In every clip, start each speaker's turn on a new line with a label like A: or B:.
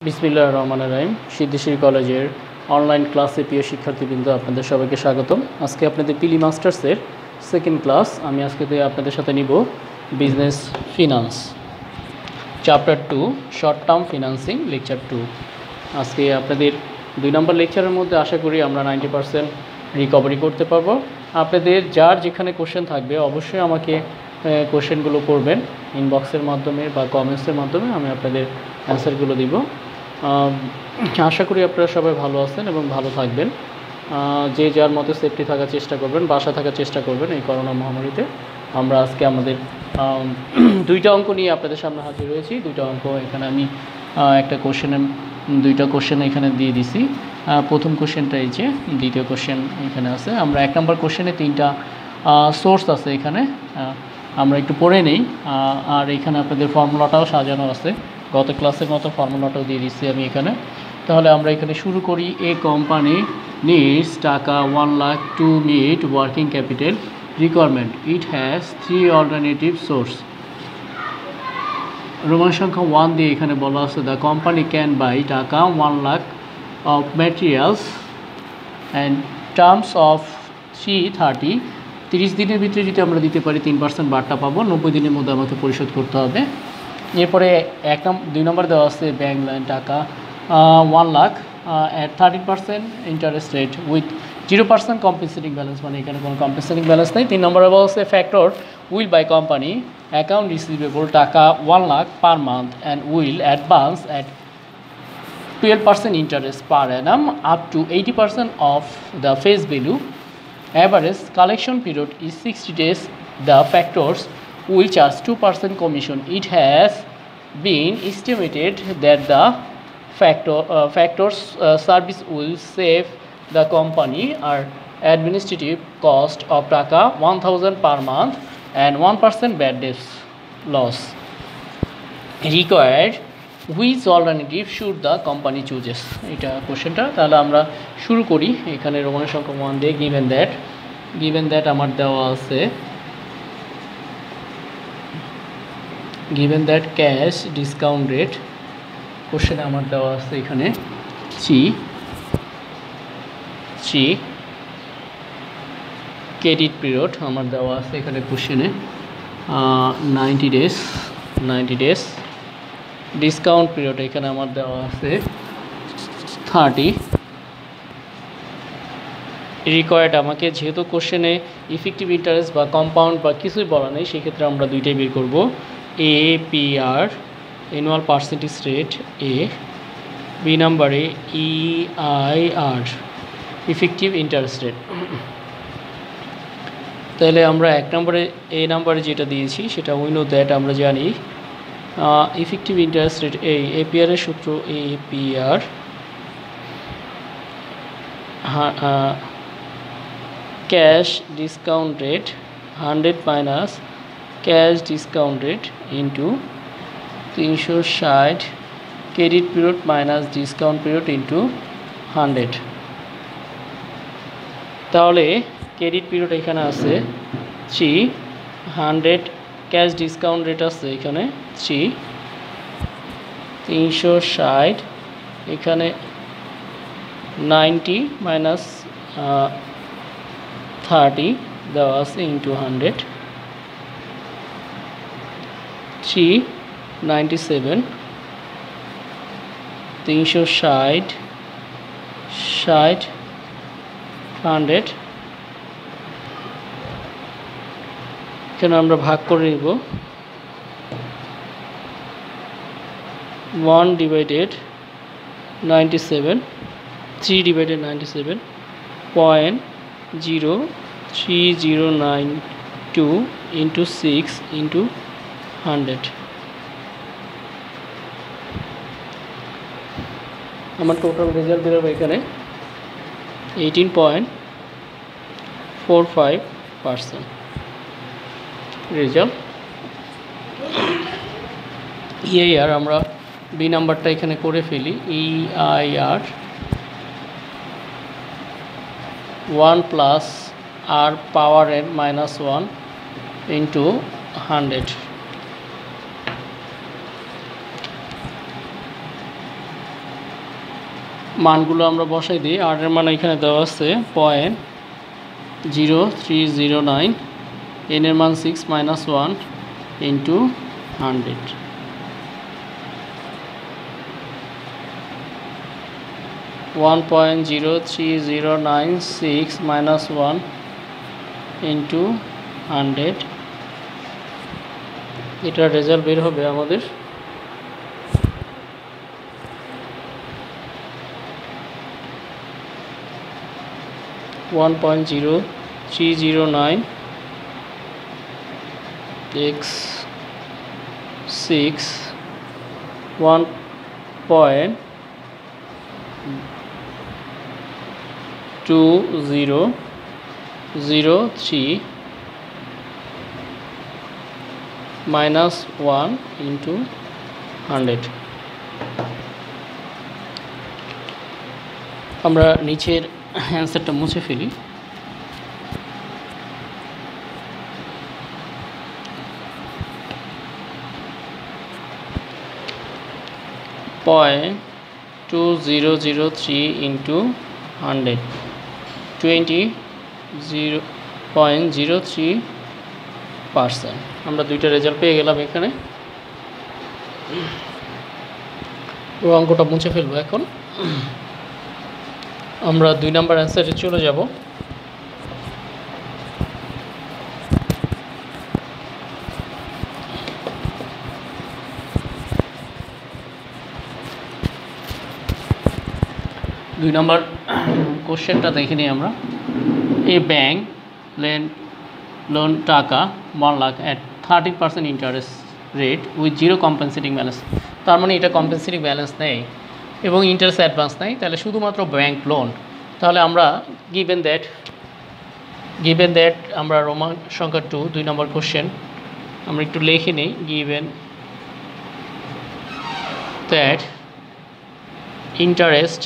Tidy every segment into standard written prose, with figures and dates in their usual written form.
A: বিসমিল্লাহির রহমানির রহিম। সিদ্ধেশ্বরী কলেজের অনলাইন ক্লাসে প্রিয় শিক্ষার্থীবৃন্দ, আপনাদের সবাইকে স্বাগতম। আজকে আপনাদের পিলি মাস্টার্সের সেকেন্ড ক্লাস আমি আজকে আপনাদের সাথে নিব business finance chapter 2 short term financing lecture 2। আজকে আপনাদের 2 নম্বর লেকচারের মধ্যে আশা করি আমরা 90% রিকভারি করতে পারবো। আপনাদের যার যেখানে কোশ্চেন থাকবে অবশ্যই আমাকে কোশ্চেনগুলো করবেন ইনবক্সের মাধ্যমে বা কমেন্টসের মাধ্যমে, আমি আপনাদের অ্যান্সারগুলো দিব। আশা করি আপনারা সবাই ভালো আছেন এবং ভালো থাকবেন। যে যার মতো সেফটি থাকার চেষ্টা করবেন, বাসা থাকার চেষ্টা করবেন এই করোনা মহামারীতে। আমরা আজকে আমাদের 2টা অঙ্ক নিয়ে আপনাদের সামনে হাজির হয়েছি। 2টা অঙ্ক এখানে আমি একটা কোশ্চেনের 2টা কোশ্চেন এখানে দিয়ে দিছি। প্রথম কোশ্চেনটা এই যে, দ্বিতীয় কোশ্চেন এখানে আছে। আমরা 1 নম্বর কোশ্চেনে 3টা সোর্স আছে এখানে, আমরা একটু পড়ে নেই। আর এখানে আপনাদের ফর্মুলাটাও সাজানো আছে, গত ক্লাসের মতো ফর্মুলাটাও দিয়ে দিচ্ছি আমি এখানে। তাহলে আমরা এখানে শুরু করি। A company needs taka 1 lakh to meet working capital requirement. It has 3 alternative source. Roman সংখ্যা 1 দিয়ে এখানে বলা আছে দ্য কোম্পানি ক্যান বাই টাকা 1 lakh of materials and terms of 30 দিনের ভিতরে যদি আমরা দিতে পারি 3% বাড়টা পাবো, 90 দিনের মধ্যে আমাকে পরিশোধ করতে হবে। এরপরে 2 নম্বর দেওয়া আছে ব্যাংক লাইন টাকা 1 lakh at 30% interest rate with 0% compensating balance, মানে এখানে কোনো কম্পেনসেটিং ব্যালেন্স নেই। 3 নম্বরে বলা আছে factor will buy company account receivable টাকা 1 lakh per month and will advance at 12% interest per annum up to 80% of the face value. Average collection period is 60 days. The factors will charge 2% commission. It has been estimated that the factors service will save the company our administrative cost of taka 1000 per month and 1% bad debts loss required. Which alternative should the company chooses, এটা কোশ্চেনটা। তাহলে আমরা শুরু করি। এখানে রোমানের সংখ্যা 1 দিয়ে given that আমার দেওয়া আছে, given that cash discount rate কোশ্চেনে আমার দেওয়া আছে এখানে সি ক্রেডিট পিরিয়ড আমার দেওয়া আছে এখানে কোশ্চেনে 90 ডেজ। ডিসকাউন্ট পিরিয়ড এখানে আমার দেওয়া আছে 30। রিকোয়ার্ড আমাকে, যেহেতু কোশ্চেনে ইফেক্টিভ ইন্টারেস্ট বা কম্পাউন্ড বা কিছুই বলা নেই, সেক্ষেত্রে আমরা দুইটাই বের করব। APR অ্যানুয়াল পার্সেন্টেজ রেট এ, বি নাম্বারে EIR ইফেক্টিভ ইন্টারেস্ট রেট। তাহলে আমরা 1 নম্বরে এ নাম্বারে যেটা দিয়েছি সেটা উই নো দ্যাট আমরা জানি ইফেক্টিভ ইন্টারেস্ট রেট এই APR এর সূত্র APR cash discount rate 100 minus cash discount rate into 360 credit period minus discount period into 100। তাহলে ক্রেডিট পিরিয়ড এখানে আছে 100, ক্যাশ ডিসকাউন্ট রেট আছে এখানে 360, এখানে 90 মাইনাস 30 দেওয়া আছে ইন্টু 100, 397, 360 100। এখানে আমরা ভাগ করে নিব 1 ডিভাইডেড 97, 3 ডিভাইডেড 97.03092 ইন্টু 6 ইন্টু 100। আমার টোটাল রেজাল্ট বেরোবে এখানে 18.45% রেজাল্ট। EIR আমরা বি নাম্বারটা এখানে করে ফেলি। EIR 1 প্লাস আর পাওয়ার n -1 ইন্টু 100। মানগুলো আমরা বসাই দিই। আর এর মান এখানে দেওয়া আছে 0.0309, n এর মান 6 - 1 ইন্টু 100। 1.03096 - 1 ইন্টু 100, এটার রেজাল্ট বের হবে আমাদের 1.0309 x 6 1.2003 minus 1 into 100। আমরা নিচের অ্যান্সারটা মুছে ফেলি। Point 2003 into 100, 20.03%। আমরা দুইটা রেজাল্ট পেয়ে গেলাম এখানে। অঙ্কটা মুছে ফেলবো। এখন আমরা 2 নম্বর অ্যান্সারে চলে যাব। দুই নম্বর কোশ্চেনটা দেখে নিই আমরা। এ ব্যাংক লোন টাকা 1 lakh at 30% interest rate with 0 compensating balance. তার মানে এটা কম্পেনসেটিং ব্যালেন্স নেই এবং ইন্টারেস্ট অ্যাডভান্স নেই, তাহলে শুধুমাত্র ব্যাংক লোন। তাহলে আমরা গিভেন দ্যাট আমরা রোমান সংখ্যা 2 2 নম্বর কোশ্চেন আমরা একটু লিখে নিই। গিভেন দ্যাট ইন্টারেস্ট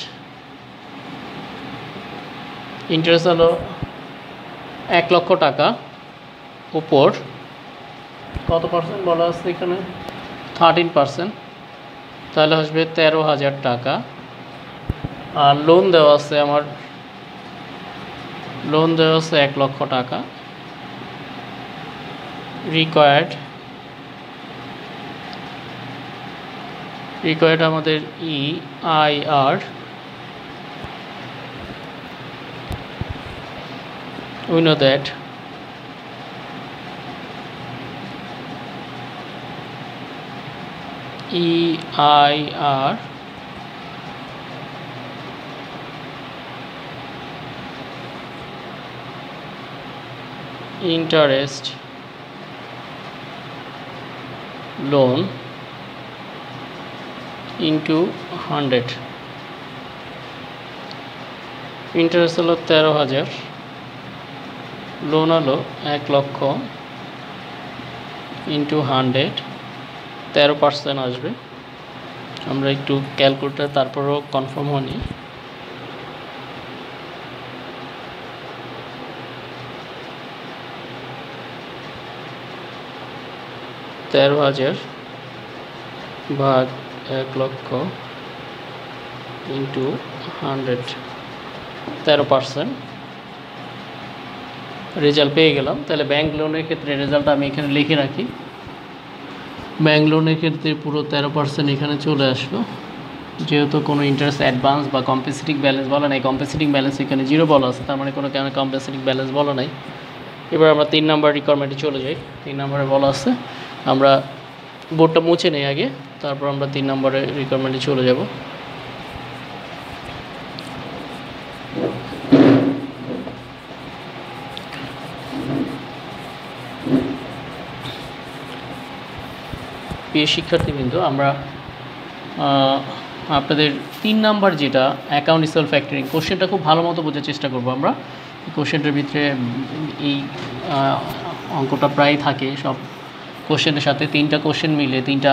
A: হলো 1 লক্ষ টাকা উপর কত পার্সেন্ট বলা আছে এখানে 13%, তাহলে আসবে 13,000 টাকা। আর লোন দেওয়া আছে 1 লক্ষ টাকা। রিকোয়ার্ড আমাদের EIR, we know that EIR interest loan into 100, interest হলো 13,000, লোন হলো 1 লক্ষ ইন্টু 100, 13% আসবে। আমরা একটু ক্যালকুলেটার তারপরও কনফার্ম হয়নি। 13,000 ভাগ 1 লক্ষ ইন্টু 100, 13% রেজাল্ট পেয়ে গেলাম। তাহলে ব্যাংক লোনের ক্ষেত্রে রেজাল্ট আমি এখানে লিখে রাখি। ব্যাংক লোনের ক্ষেত্রে পুরো 13% এখানে চলে আসলো, যেহেতু কোনো ইন্টারেস্ট অ্যাডভান্স বা কম্পেনসেটিং ব্যালেন্স বলা নাই। কম্পেনসেটিং ব্যালেন্স এখানে 0 বলা আছে, তার মানে কোনো কম্পেনসেটিং ব্যালেন্স বলা নাই। এবার আমরা 3 নম্বর রিকোয়ারমেন্টে চলে যাই। 3 নম্বরে বলা আছে, আমরা বোর্ডটা মুছে নেই আগে, তারপর আমরা 3 নম্বরের রিকোয়ারমেন্টে চলে যাব। প্রিয় শিক্ষার্থীবৃন্দ, আমরা আপনাদের 3 নাম্বার যেটা অ্যাকাউন্ট রিসিভেবল ফ্যাক্টরিং কোশ্চেনটা খুব ভালো মতো বোঝার চেষ্টা করব। আমরা কোশ্চেনটার ভিতরে এই অঙ্কটা প্রায় থাকে সব কোশ্চেনের সাথে। 3টা কোশ্চেন মিলে 3টা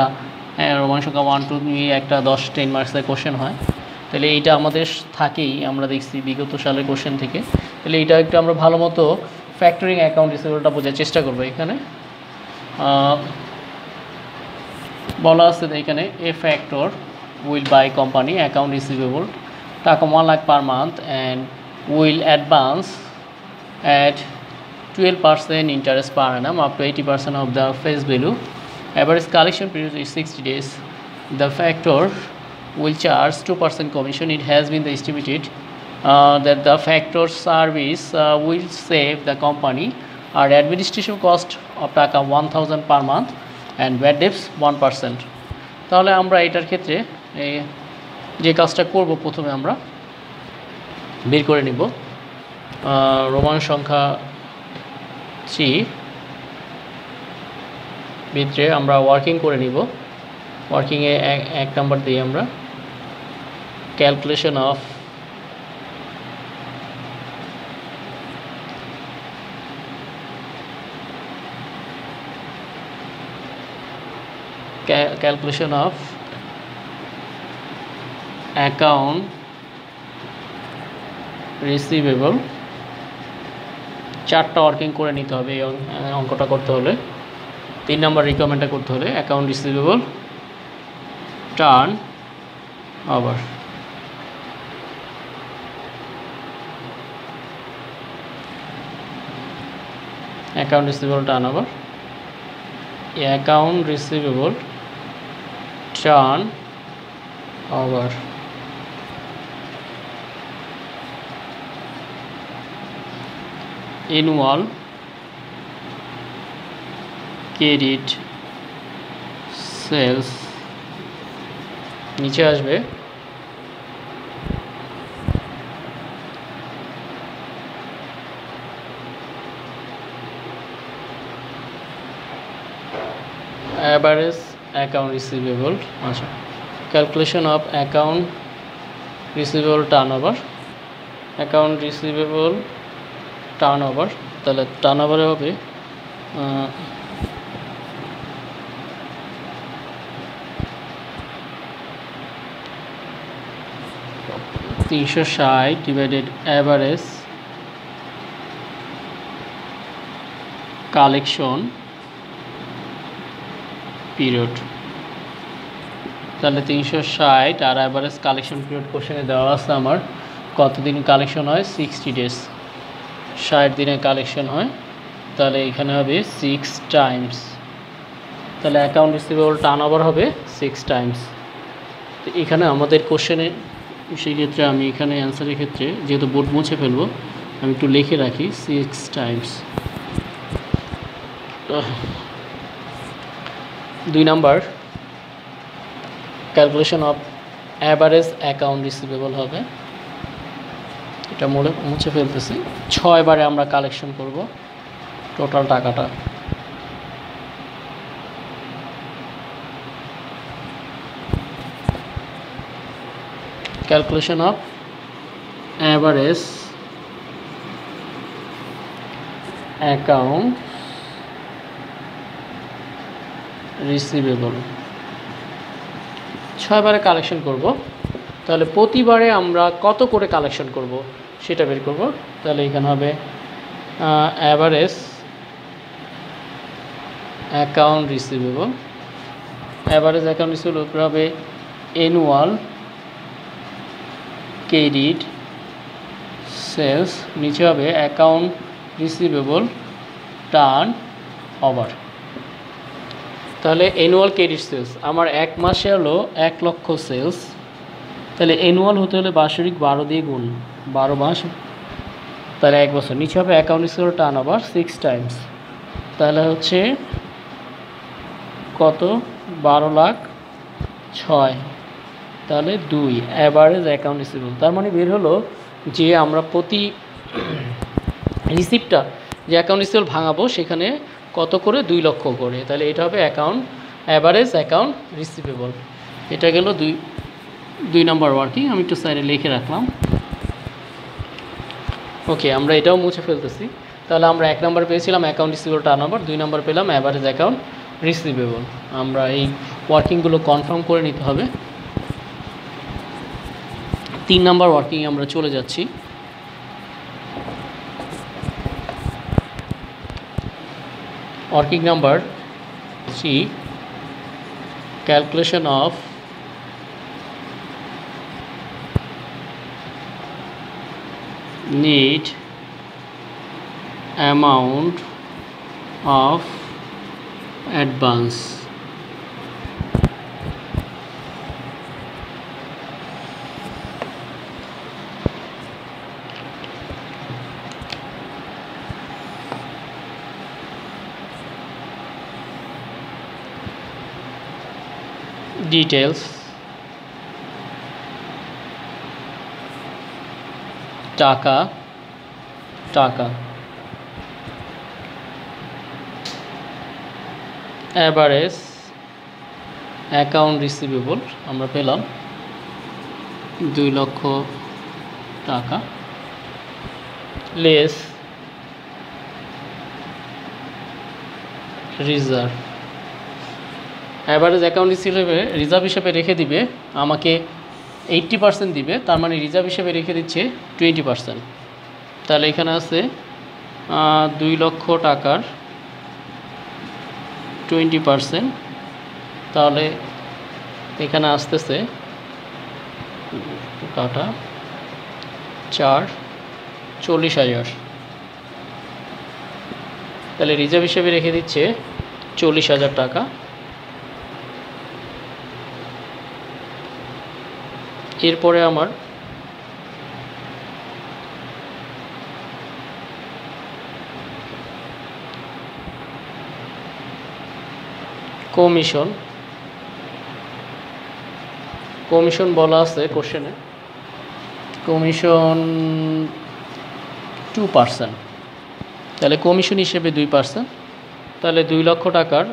A: রোমান সংখ্যা 1 2 নিয়ে একটা 10-10 মার্কসের কোশ্চেন হয়। তাহলে এইটা আমাদের থাকেই, আমরা দেখছি বিগত সালের কোশ্চেন থেকে। তাহলে এইটা একটু আমরা ভালো মতো ফ্যাক্টরিং অ্যাকাউন্ট রিসিভেবলটা বোঝার চেষ্টা করব। এখানে বলা আছে এখানে, a factor will buy company account receivable টাকা 1 lakh per month and will advance at 12% interest per annum up to 80% of the face value. Average collection period is 60 days. The factor will charge 2% commission. It has been estimated that the factor service will save the company our administration cost of টাকা 1000 per month and bad debts 1%. তাহলে আমরা এটার ক্ষেত্রে যে কাজটা করব প্রথমে আমরা বের করে নিব রোমান সংখ্যা 3 ভিতরে আমরা ওয়ার্কিং করে নিব। ওয়ার্কিংয়ে এক নাম্বার দিই আমরা ক্যালকুলেশন অফ অ্যাকাউন্ট রিসিভেবল। 4টা ওয়ার্কিং করে নিতে হবে এই অঙ্কটা করতে হলে। 3 নাম্বার রিকোয়ারমেন্টটা করতে হলে account receivable turn over. Account receivable turn over, account receivable turn over. annual credit sales নিচে আসবে average account receivable। আচ্ছা, calculation of account receivable turnover, account receivable turnover. তাহলে টার্নওভারে হবে 360 ডিভাইডেড অ্যাভারেজ কালেকশন পিরিয়ড। তাহলে 360 আর average collection period কোশ্চেনে দেওয়া আছে আমার কতদিন কালেকশন হয়, 60 ডেজ, 60 দিনে কালেকশন হয়। তাহলে এখানে হবে 6 টাইমস। তাহলে অ্যাকাউন্ট রিসিভেবল টার্নওভার হবে 6 টাইমস। তো এখানে আমাদের কোশ্চেনে সেই ক্ষেত্রে আমি এখানে অ্যান্সারের ক্ষেত্রে যেহেতু বোর্ড মুছে ফেলবো আমি একটু লিখে রাখি 6 Times. 2 number calculation of average account receivable হবে, এটা মুছে ফেলতেছি। 6 বারে আমরা কালেকশন করব টোটাল টাকাটা। Calculation of average account receivable, 6 বারে কালেকশন করব। তাহলে প্রতিবারে আমরা কত করে কালেকশন করব সেটা বের করব। তাহলে এখানে হবে average account receivable, average account receivable উপরে হবে অ্যানুয়াল ক্রেডিট সেলস, নিচে হবে অ্যাকাউন্ট রিসিভেবল টার্ন ওভার। তাহলে অ্যানুয়াল ক্রেডিট সেলস আমার 1 মাসে হলো 1 লক্ষ সেলস। তাহলে অ্যানুয়াল হতে হলে বার্ষিক 12 দিয়ে গুণ, 12 মাস, তাহলে 1 বছর। নিচে হবে account receivable turn over 6 Times. তাহলে হচ্ছে কত, 12,06,000। তাহলে 2 অ্যাভারেজ অ্যাকাউন্ট রিসিভেবল। তার মানে বের হলো যে আমরা প্রতি রিসিপ্টটা যে অ্যাকাউন্ট রিসিভেবল ভাঙাবো সেখানে কত করে, 2 লক্ষ করে। তাহলে এটা হবে অ্যাকাউন্ট অ্যাভারেজ অ্যাকাউন্ট রিসিভেবল। এটা গেল 2 নম্বর ওয়ার্কিং। আমি একটু সাইডে লিখে রাখলাম। ওকে, আমরা এটাও মুছে ফেলতেছি। তাহলে আমরা 1 নম্বর পেয়েছিলাম অ্যাকাউন্ট রিসিভেবল টার্নওভার, 2 নম্বর পেলাম অ্যাভারেজ অ্যাকাউন্ট রিসিভেবল। আমরা এই ওয়ার্কিংগুলো কনফার্ম করে নিতে হবে। 3 নম্বর ওয়ার্কিংয়ে আমরা চলে যাচ্ছি। Working number 3, calculation of need amount of advance. Details, টাকা অ্যাভারেজ অ্যাকাউন্ট রিসিভেবল আমরা পেলাম 2 লক্ষ টাকা, less reserve. Average account reserve হিসেবে রেখে দিবে আমাকে 80% দিবে, তার মানে রিজার্ভ হিসেবে রেখে দিচ্ছে 20%। তাহলে এখানে আছে 2 লক্ষ টাকার 20%, তাহলে এখানে আসতেছে টাকা 40,000। তাহলে রিজার্ভ হিসেবে রেখে দিচ্ছে 40,000 টাকা। এরপরে আমার কমিশন বলা আছে কোশ্চেনে, কমিশন 2%, তাহলে কমিশন হিসেবে 2%, তাহলে 2 লক্ষ টাকার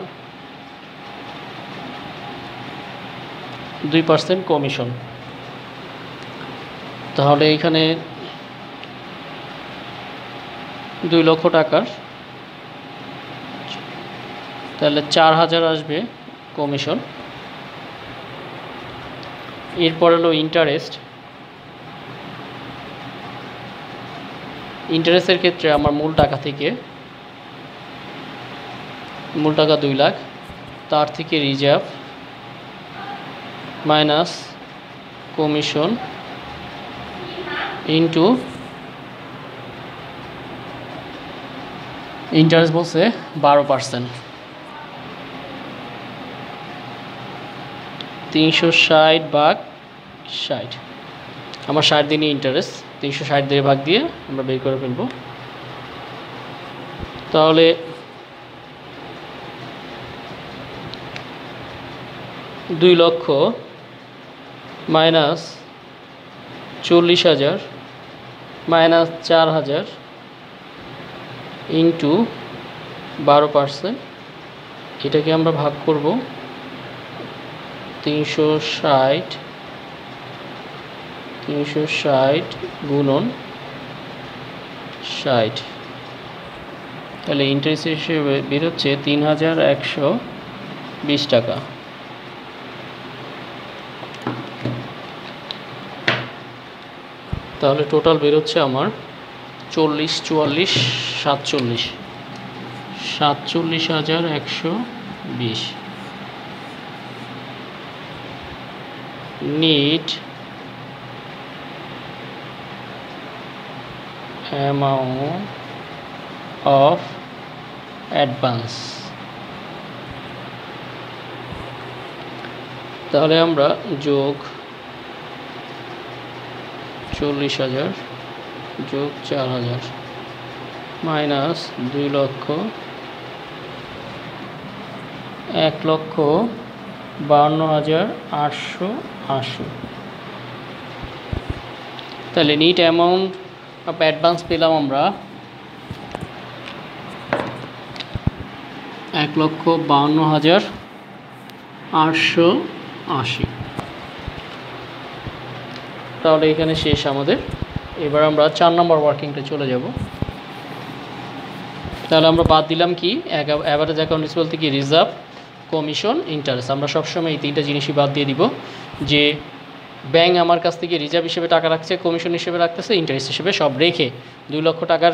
A: 2% কমিশন। তাহলে এখানে 2 লক্ষ টাকার তাহলে 4,000 আসবে কমিশন। এরপর হলো ইন্টারেস্টের ক্ষেত্রে আমার মূল টাকা 2 লাখ, তার থেকে reserve minus commission into interest বলছে 12%, 360 ভাগ 60। আমার 60 দিনই ইন্টারেস্ট, 360 দিয়ে ভাগ দিয়ে আমরা বের করে ফেলব। তাহলে 2 লক্ষ মাইনাস 40,000 মাইনাস 4,000 ইন্টু 12%, এটাকে আমরা ভাগ করব 360 গুণন 60, তাহলে ইন্টারেস্ট হিসেবে বেরোচ্ছে 3,120 টাকা। তাহলে টোটাল বেরোচ্ছে আমার 40, 44, 47,120। need amount of advance, তাহলে আমরা যোগ 40,000 যোগ 4,000 মাইনাস 2 লক্ষ 1,52,880। তাহলে নিট অ্যামাউন্ট অফ অ্যাডভান্স পেলাম আমরা 1,52,880। তাহলে এখানে শেষ আমাদের। এবার আমরা 4 নম্বর ওয়ার্কিংটা চলে যাব। তাহলে আমরা বাদ দিলাম কি, অ্যাভারেজ অ্যাকাউন্ট রিসিভেবল থেকে রিজার্ভ, কমিশন, ইন্টারেস্ট। আমরা সবসময় এই 3টা জিনিসই বাদ দিয়ে দিব, যে ব্যাংক আমার কাছ থেকে রিজার্ভ হিসেবে টাকা রাখছে, কমিশন হিসেবে রাখতেছে, ইন্টারেস্ট হিসেবে সব রেখে 2 লক্ষ টাকার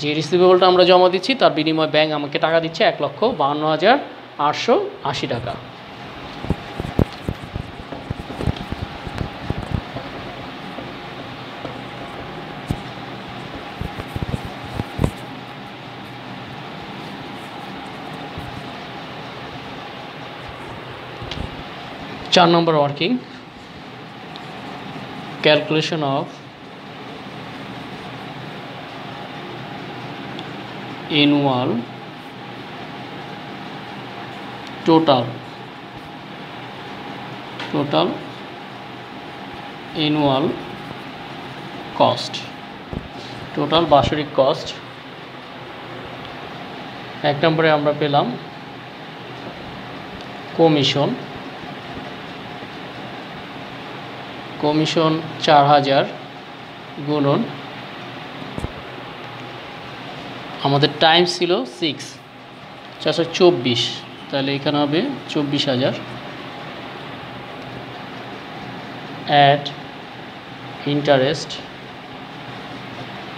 A: যে রিসিভেবলটা আমরা জমা দিচ্ছি তার বিনিময়ে ব্যাংক আমাকে টাকা দিচ্ছে 1,52,880 টাকা। 4 নম্বর working, calculation of annual total annual cost, total বাৎসরিক কস্ট। 1 নম্বরে আমরা পেলাম কমিশন 4000 গুণন আমাদের টাইম ছিল 6 424, তাহলে এখানে হবে 24000। অ্যাড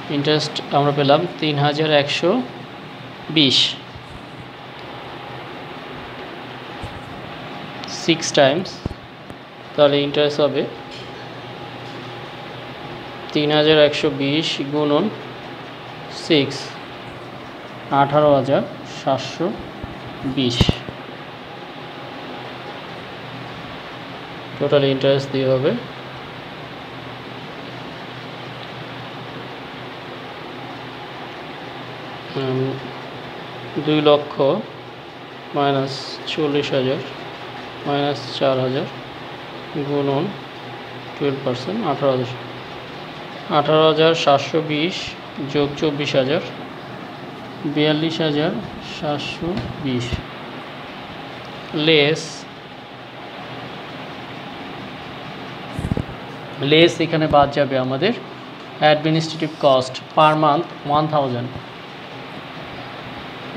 A: ইন্টারেস্ট আমরা পেলাম 3120, 6 টাইমস, তাহলে ইন্টারেস্ট হবে 3120 গুণন 6, 18720। টোটাল ইন্টারেস্ট দিয়ে হবে 2,00,000 মাইনাস 40,000 মাইনাস 4,000 গুণন 12%, 18,720 যোগ 24,000, 42,720 লেস এখানে বাদ যাবে আমাদের administrative cost per month 1000,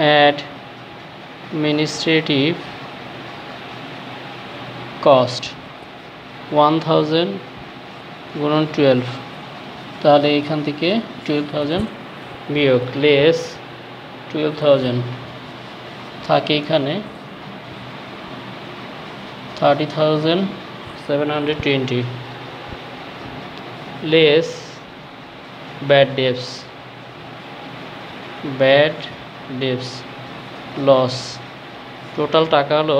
A: administrative cost 1000 গুণন 12, তাহলে এখান থেকে 12,000 বিয়োগ লেস 12,000 থাকে এখানে 30,720 less bad debts loss. Total টাকা হলো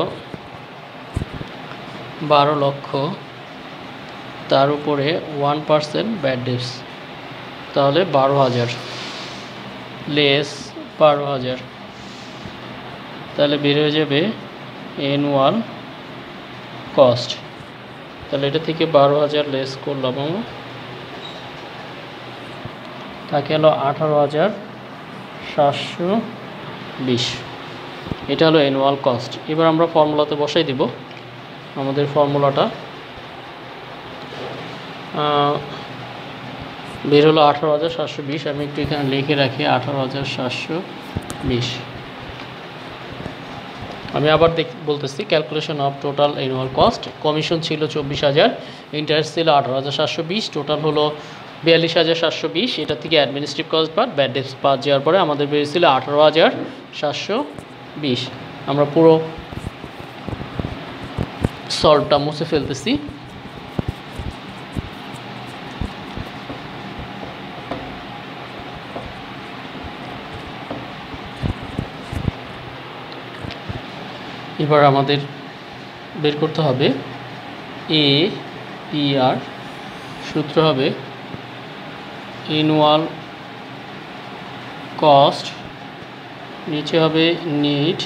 A: 12 লক্ষ, তার উপরে 1% ব্যাড ডেপস, তাহলে 12,000 লেস 12,000, তাহলে বের হয়ে যাবে অ্যানুয়াল কস্ট। তাহলে এটা থেকে 12,000 লেস করলাম আমরা, তাকে হলো 18,720। এটা হলো অ্যানুয়াল কস্ট। এবার আমরা ফর্মুলাতে বসাই দিব। আমাদের ফর্মুলাটা বের হলো 18,720। আমি একটু এখানে লিখে রাখি 18,720। আমি আবার বলতেছি, calculation of total annual cost. Commission ছিল 24,000, ইন্টারেস্ট ছিল 18,720, টোটাল হলো 42,720। এটা থেকে অ্যাডমিনিস্ট্রেটিভ কস্ট বাদ ব্যাড ডেপস বাদ যাওয়ার পরে আমাদের বেরিয়েছিল 18,720। আমরা পুরো সলভটা মুছে ফেলতেছি। এবার আমাদের বের করতে হবে APR, সূত্র হবে অ্যানুয়াল কস্ট, নিচে হবে net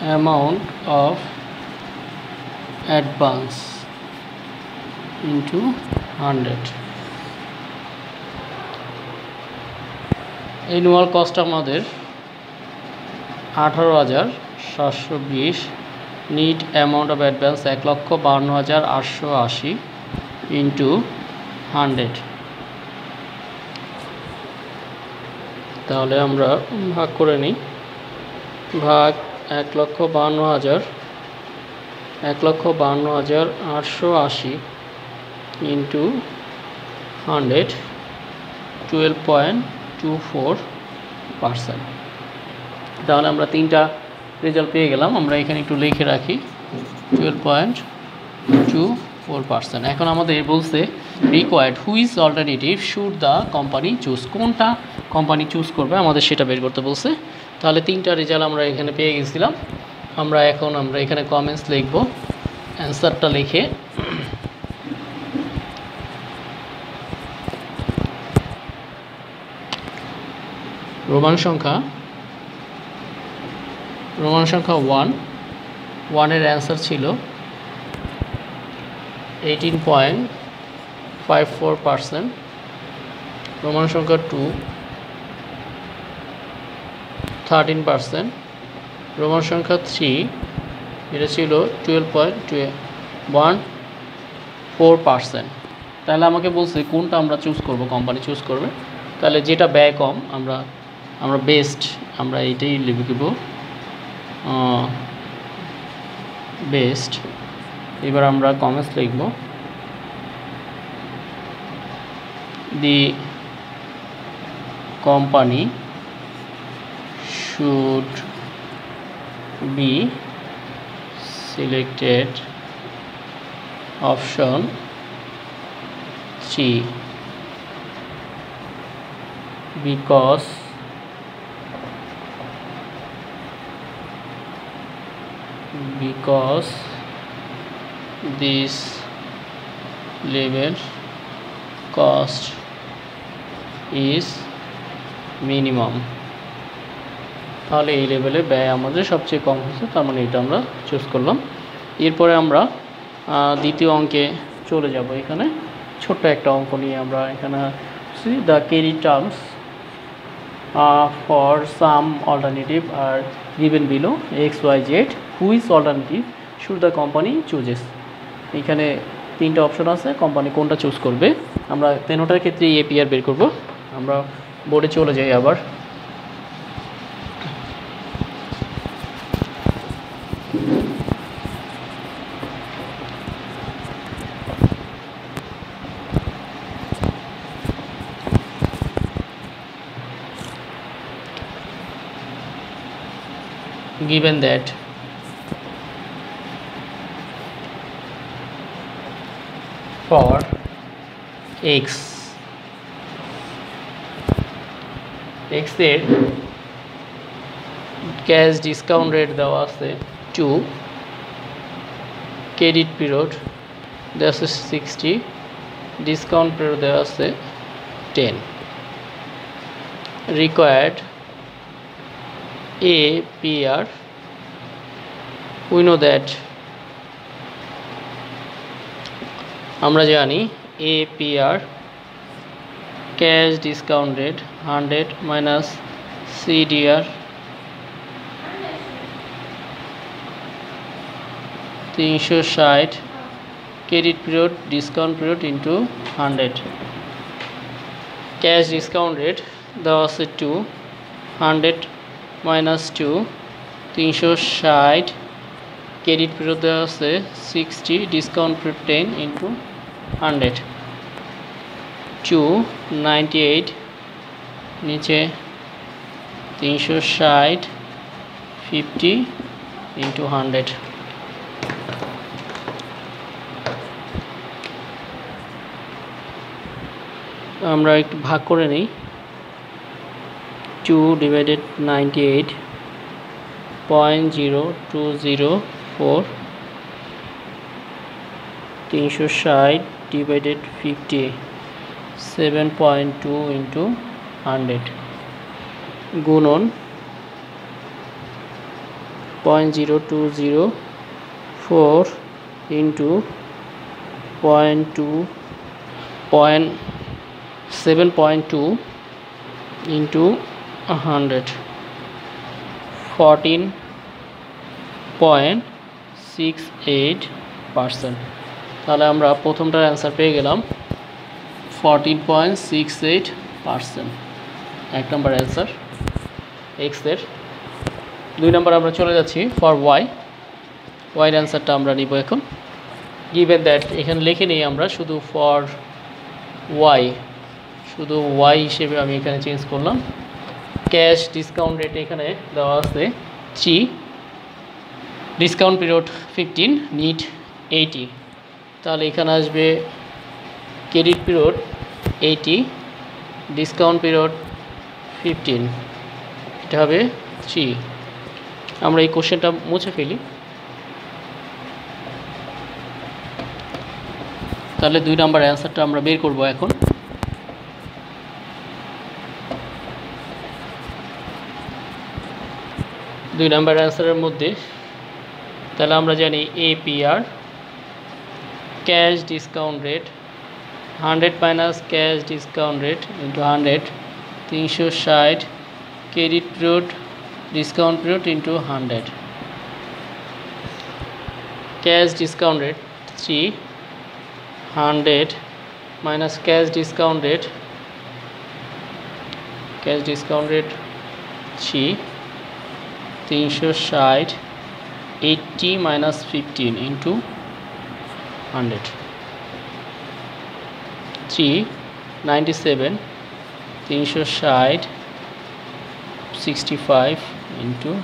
A: amount of advance into 100। Annual cost আমাদের 18,720, net amount of advance 1,52,880 into 100। তাহলে আমরা ভাগ করে নিই। ভাগ 1,52,880 ইন্টু 100, 12.24%। তাহলে আমরা 3টা রেজাল্ট পেয়ে গেলাম। আমরা এখানে একটু লিখে রাখি 12.24%। এখন আমাদের বলছে required which alternative should the company choose, কোনটা কোম্পানি চুজ করবে আমাদের সেটা বের করতে বলছে। তাহলে 3টা রেজাল্ট আমরা এখানে পেয়ে গেছিলাম। আমরা এখানে কমেন্টস লিখব, অ্যান্সারটা লিখে রোমান সংখ্যা 1 এর অ্যান্সার ছিল 18.54%, রোমান সংখ্যা 2 13%, রোমান সংখ্যা 3 এটা ছিল 12.14%। তাহলে আমাকে বলছে কোনটা আমরা চুজ করব, কোম্পানি চুজ করবে। তাহলে যেটা ব্যয় কম আমরা বেস্ট আমরা এইটাই লিখব বেস্ট। এবার আমরা কমেন্টস লিখব, the company should be selected option 3 because this labor cost is minimum। তাহলে এই লেভেলে ব্যয় আমাদের সবচেয়ে কম হচ্ছে, তার মানে এটা আমরা চুজ করলাম। এরপরে আমরা দ্বিতীয় অঙ্কে চলে যাব। এখানে ছোট্ট একটা অঙ্ক নিয়ে আমরা এখানে the carry terms for some alternative are given below XYZ, which alternative should the company chooses. এখানে 3টা অপশন আছে, কোম্পানি কোনটা চুজ করবে। আমরা 3টার ক্ষেত্রে APR বের করব। আমরা বোর্ডে চলে যাই আবার। Given that for x এর ক্যাশ ডিসকাউন্ট রেট দেওয়া আছে 2, ক্রেডিট পিরিয়ড দেওয়া আছে 60, ডিসকাউন্ট পিরিয়ড দেওয়া আছে 10, required APR, we know that আমরা জানি APR cash discount rate 100 minus CDR 360, credit period discount period into 100, cash discount rate দেওয়া আছে 2, 100 মাইনাস 2 360, ক্রেডিট পিরিয়ড দেওয়া আছে 60, ডিসকাউন্ট পিরিয়ড 10 ইন্টু 100 298, নিচে 360 50 ইন্টু 100। আমরা একটু ভাগ করে নিই। 2 divided 98.0204, 360 divided 50, 7.2 into 100, গুণন 0.0204 into 7.2 into 100, 14.68%। তাহলে আমরা প্রথমটার অ্যান্সার পেয়ে গেলাম 14.68%, 1 নম্বর অ্যান্সার x এর। 2 নম্বর আমরা চলে যাচ্ছি ফর y এর অ্যান্সারটা আমরা নিব এখন। গিভেন দ্যাট এখানে লিখে নিই আমরা শুধু ফর y, শুধু y হিসেবে আমি এখানে চেঞ্জ করলাম। ক্যাশ ডিসকাউন্ট রেট এখানে দেওয়া আছে 3, ডিসকাউন্ট পিরিয়ড 15, নিট 80। তাহলে এখানে আসবে ক্রেডিট পিরিয়ড 80, ডিসকাউন্ট পিরিয়ড 15, এটা হবে 3। আমরা এই কোশ্চেনটা মুছে ফেলি। তাহলে 2 নাম্বার অ্যান্সারটা আমরা বের করব এখন। দুই নাম্বার অ্যান্সারের মধ্যে তাহলে আমরা জানি APR cash discount rate 100 minus cash discount rate into 100 360 credit period discount period into 100 cash discount rate 300 minus cash discount rate 360 80 minus 15 into 100 397 360 65 into 100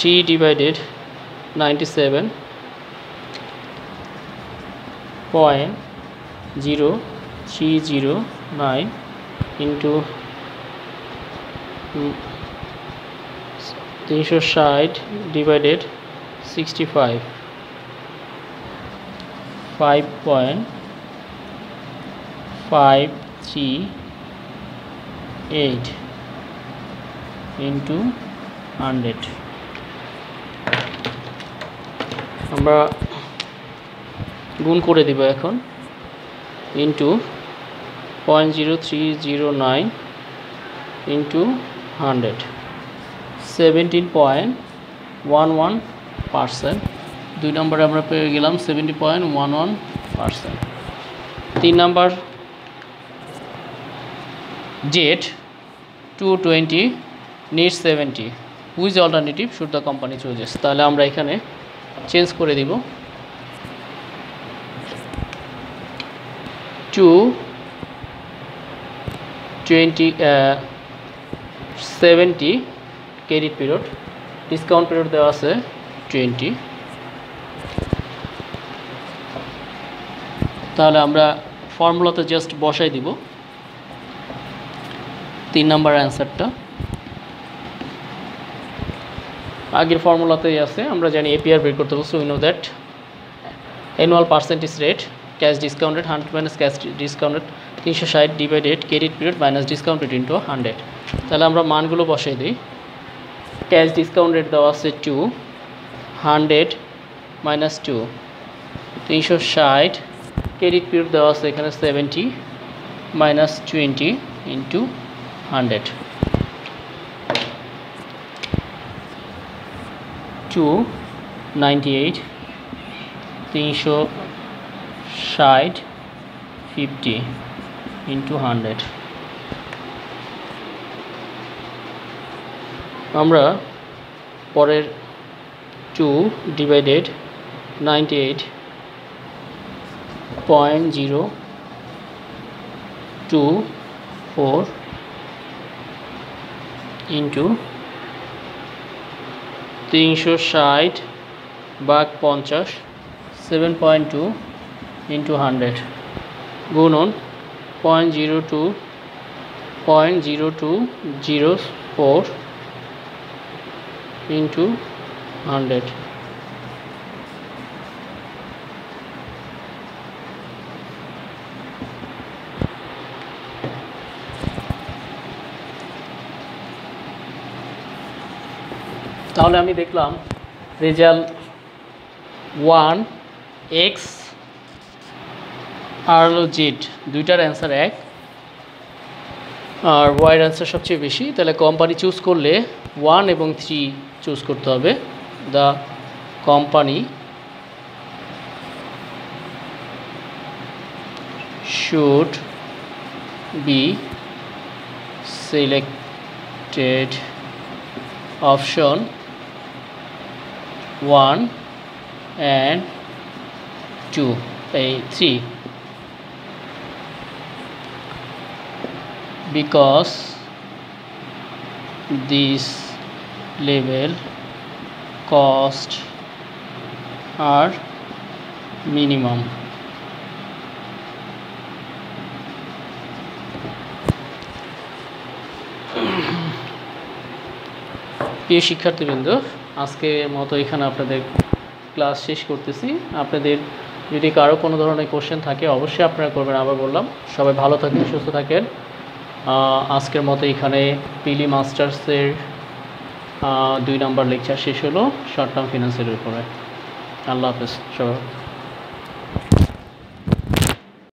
A: 3 divided 97.0309 into 360 divided 65 5.538 into 100 আমরা গুণ করে দিব এখন ইন্টু 0.0309 ইন্টু 100 17.11%। 2 নম্বরে আমরা পেয়ে গেলাম 70.11%। 3 number Z 220 need 70 which alternative should the company chooses. তাহলে আমরা এখানে চেঞ্জ করে দিব 70 ক্রেডিট পিরিয়ড ডিসকাউন্ট পিরিয়ড দেওয়া আছে 20। তাহলে আমরা ফর্মুলাতে জাস্ট বসাই দিব 3 নাম্বার অ্যান্সারটা আগের ফর্মুলাতেই আছে। আমরা জানি APR বের করতে বলছি। We know that annual percentage rate cash discount rate 100 minus cash discount rate 360 divided credit period minus discount rate into 100। তাহলে আমরা মানগুলো বসাই দিই। ক্যাশ ডিসকাউন্ট রেট দেওয়া আছে 2 100 মাইনাস 2 360 ক্রেডিট পিরিয়ড দেওয়া আছে এখানে 70 মাইনাস 20 ইন্টু 100 298 360 50 into 100 আমরা পরের 2 divided 98.024 into 360 ভাগ 50 7.2 into 100 গুণন 0.0204 into 100 তাহলে আমি দেখলাম রেজাল্ট 1 x আর হলো জেড দুইটার অ্যান্সার এক আর ওয়াইয়ের অ্যান্সার সবচেয়ে বেশি। তাহলে কোম্পানি চুজ করলে 1 এবং 3 চুজ করতে হবে। The company should be selected option 1 and 2 3 because this level cost are minimum প্রিয় শিক্ষার্থীবৃন্দ, আজকে মতো এখানে আপনাদের ক্লাস শেষ করতেছি। আপনাদের যদি কারো কোনো ধরনের কোশ্চেন থাকে অবশ্যই আপনারা করবেন। আবার বললাম, সবাই ভালো থাকেন, সুস্থ থাকেন। আজকের মতো এখানে পিলি মাস্টার্সের 2 নম্বর লেকচার শেষ হলো শর্ট টার্ম ফিনান্সের উপরে। আল্লাহ হাফেজ সবাই।